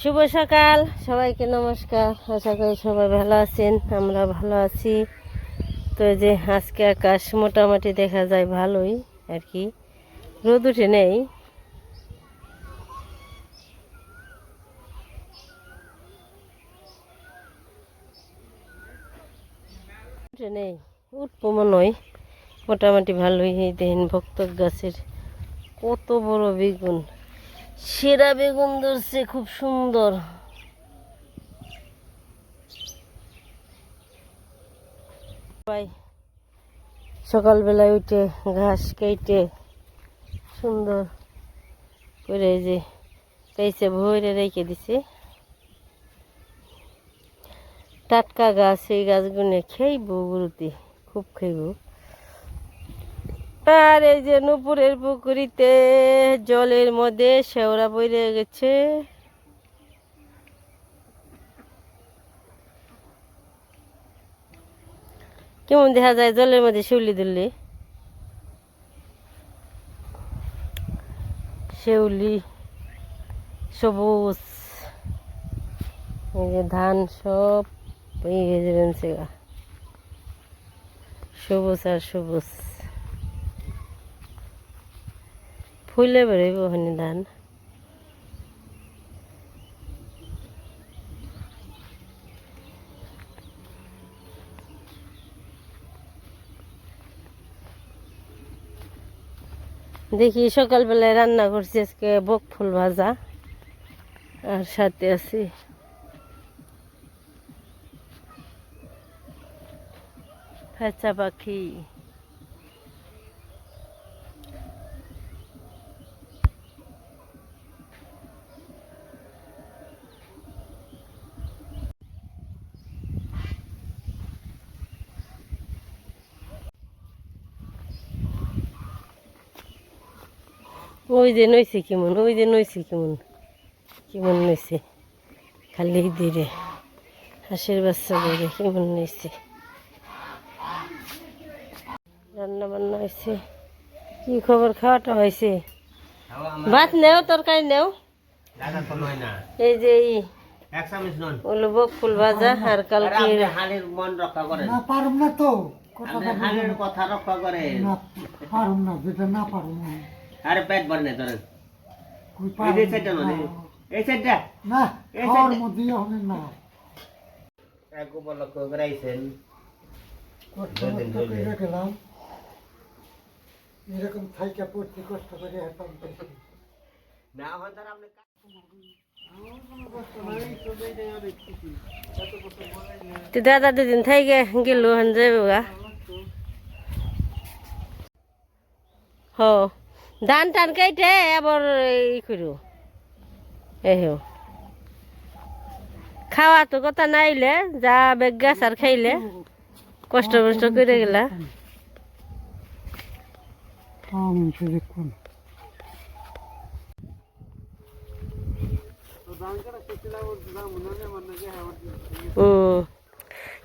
শুভ সকাল সবাইকে নমস্কার। আশা করি সবাই ভালো আছেন, আমরা ভালো আছি। তো এই যে আজকে আকাশ মোটামুটি দেখা যায় ভালোই আর কি, রোদ উঠে নেই। উঠে নেই, উঠবো মনে হয়। মোটামুটি ভালোই। এই দেখেন ভক্তক গাছের কত বড় বেগুন, সেরা বেগুন ধরছে, খুব সুন্দর। সবাই সকালবেলায় উঠে ঘাস কেটে সুন্দর করে এই যে পেয়েছে ভরে রেখে দিছে। টাটকা গাছ, এই গাছগুলো খেইব গরুতে, খুব খাইব। আর এই যে নুপুরের পুকুরিতে জলের মধ্যে শেওড়া বইরে গেছে। কেমন দেখা যায় জলের মধ্যে শিউলি দুললি, শিউলি সবুজ। এই যে ধান সব সবুজ আর সবুজ, ফুলে বেরোইব ওখানে ধান। দেখি সকালবেলায় রান্না করছি আজকে বক ফুল ভাজা, আর সাথে আছি ফেচা পাখি। ওই যে নইছে কেমন, ওই যে নইছে কেমন, কেমন নইছে, খালি ধীরে হাঁসের বাচ্চা ধরে কেমন নইছে। রান্না বান্না হয়েছে, কি খবর? খাওয়াটা হয়েছে? ভাত নেও, তরকারি নেও। এই যে ওগুলো বক ফুল ভাজা, আর কালকে কথা রক্ষা করে না পারুম না। আরে পেট ভরনে তোর এই সাইডটা না, এই সাইডটা না, খাওয়ার মধ্যে হবে না। এক গোবর লক্ষ্য করে আইছেন, কষ্ট করে গেলাম, এরকম থাইকা পড়তে কষ্ট করে হেঁটাম না হয় তার আপনি দাদা দুদিন থাই গেল হান যাবে গা। হ ধান টান কাইটে আবার ই করু। এই খাওয়া তো কথা নাইলে যা বেগ গাছ আর খাইলে কষ্ট মষ্ট করে গেলা।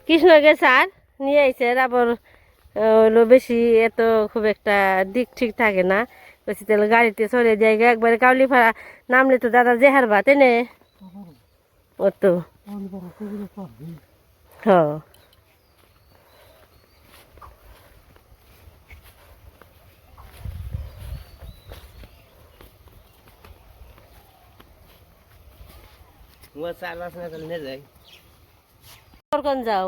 কৃষ্ণ গেছে আর নিয়ে আইসে, আবার হলো বেশি এত খুব একটা দিক ঠিক থাকে না। বেশি তাহলে গাড়িতে চলে জায়গা একবারে কাউলি ভাড়া নামলে তো দাদা জেহার ভাত এনে ও তো হ্যাঁ। কোন যাও?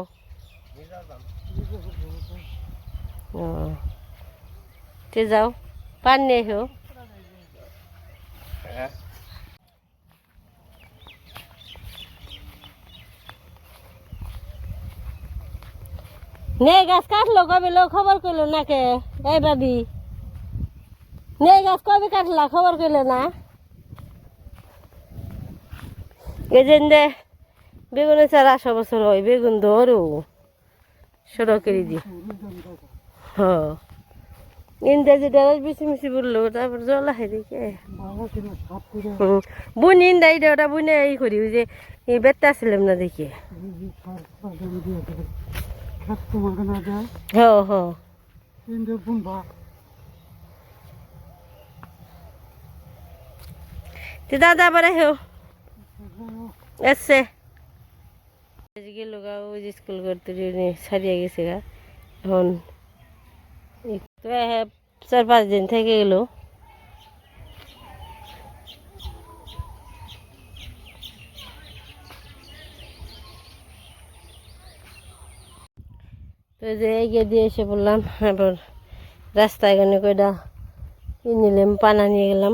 তে যাও, পান নিয়ে এসো। নে গাছ কাটলো কবে, লোক খবর করলো না কে? এই ভাবি, নে গাছ কবে কাটলা, খবর করলো না? এই যে বেগুনে চারা 100 বছর হয়, বেগুন ধরো সড়কের দি। হ্যাঁ ইন্দা ডাল বেশি মিশি বললো, তারপর জল আহে দেখে বুন ইন্দা এটা ওটা বুনে ই করি, ওই যে বেতে আসলাম না দেখে। হ্যাঁ হ্যাঁ দাদা আবার হেও এসছে গেল গা ওই যে স্কুল করতে ছাড়িয়ে গেছে গা এখন তো 4-5 দিন থেকে গেল তো যে এগিয়ে দিয়ে এসে বললাম এবার রাস্তায় এখানে কয়টা নিলাম পানা নিয়ে গেলাম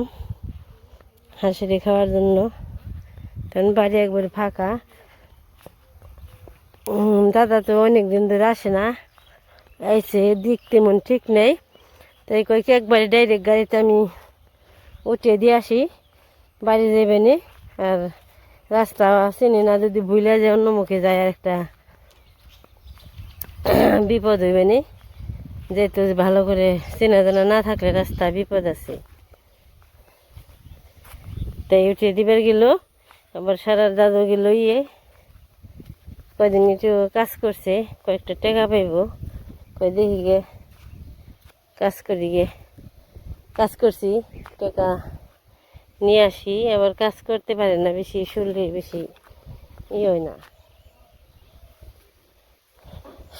হাঁসেরি খাওয়ার জন্য কারণ বাড়ি একবারে ফাঁকা দাদা তো অনেক দিন ধরে আসে না আইসে দিক তেমন ঠিক নেই তাই কয়েক একবারে ডাইরেক্ট গাড়িতে আমি উঠিয়ে দিয়ে আসি বাড়ি যাবে নি আর রাস্তা চিনি না যদি ভুলে যায় অন্য মুখে যায় আর একটা বিপদ হইবে নি যেহেতু ভালো করে চেনা জানা না থাকলে রাস্তা বিপদ আছে তাই উঠিয়ে দিবার গেল আবার সারা দাদু গেল কয়দিন একটু কাজ করছে কয়েকটা টাকা পাইব কয় দেখি গে কাজ করি গে কাজ করছি টাকা নিয়ে আসি আবার কাজ করতে পারে না বেশি শরীরে বেশি হয় না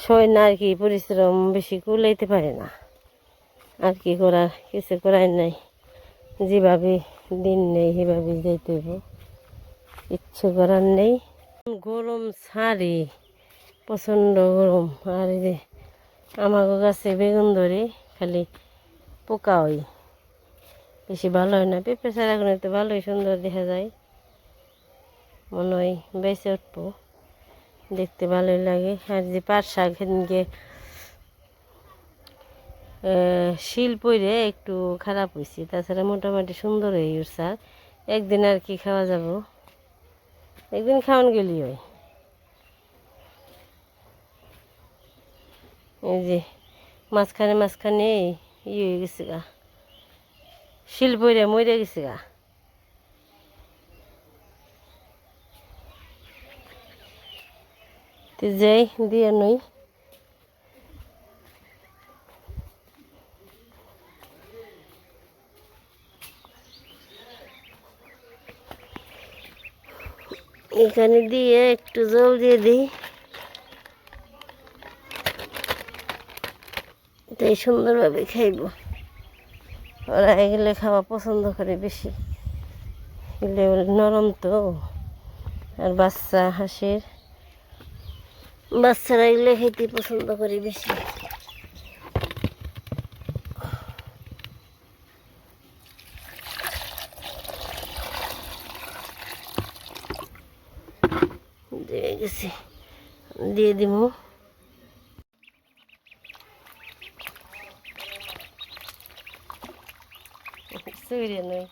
সয় না আর কি পরিশ্রম বেশি কুলাইতে পারে না আর কি করার কিছু করার নাই যেভাবে দিন নেই সেভাবে যাইতে হইব কিচ্ছু করার নেই গরম ছাড়ি প্রচণ্ড গরম আর এই যে আমাকে গাছে বেগুন ধরে খালি পোকা হয় বেশি ভালো হয় না পেঁপে ছাড়া এখন তো ভালোই সুন্দর দেখা যায় মনে হয় বেঁচে উঠবো দেখতে ভালোই লাগে আর যে পাট শাক সেদিনকে শিল পইরে একটু খারাপ হয়েছে তাছাড়া মোটামুটি সুন্দর হয়ে উঠছে আর একদিন আর কি খাওয়া যাব একদিন খাওয়ান গেলি হয় এই যে মাঝখানে হয়ে গেছে গা শিল পইরে মরে গেছে গা যাই দিয়ে নই এখানে দিয়ে একটু জল দিয়ে দিই তাই সুন্দরভাবে খাইব ওরা এগুলো খাওয়া পছন্দ করে বেশি এগুলো নরম তো আর বাচ্চারা এগুলো খেতে পছন্দ করে বেশি দিয়ে গেছি দিয়ে দিব নয়